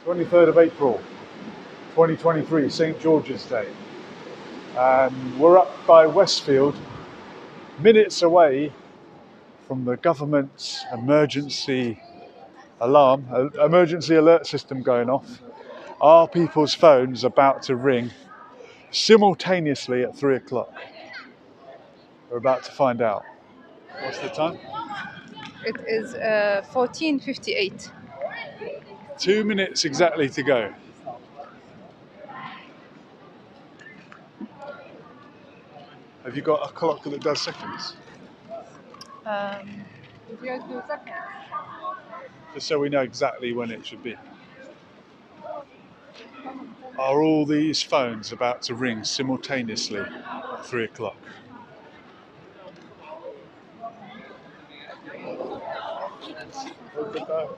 23rd of April, 2023, St. George's Day. And we're up by Westfield, minutes away from the government's emergency alert system going off. Our people's phones about to ring simultaneously at 3 o'clock. We're about to find out. What's the time? It is 14:58. 2 minutes exactly to go. Have you got a clock that does seconds? If you do seconds. Just so we know exactly when it should be. Are all these phones about to ring simultaneously at 3 o'clock? No.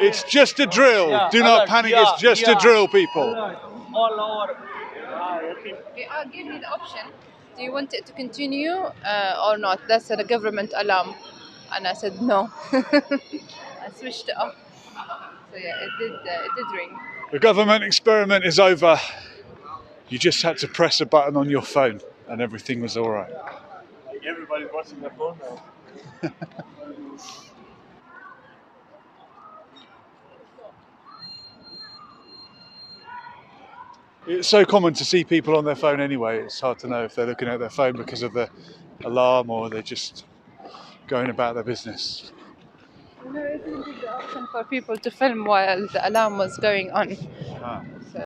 It's just a drill. Do not panic. It's just a drill, people. Give me the option. Do you want it to continue or not? That's a government alarm. And I said no. I switched it off. So yeah, it did ring. The government experiment is over. You just had to press a button on your phone and everything was all right. Everybody's watching their phone now. It's so common to see people on their phone anyway. It's hard to know if they're looking at their phone because of the alarm or they're just going about their business. You know, it didn't give the option for people to film while the alarm was going on. Ah.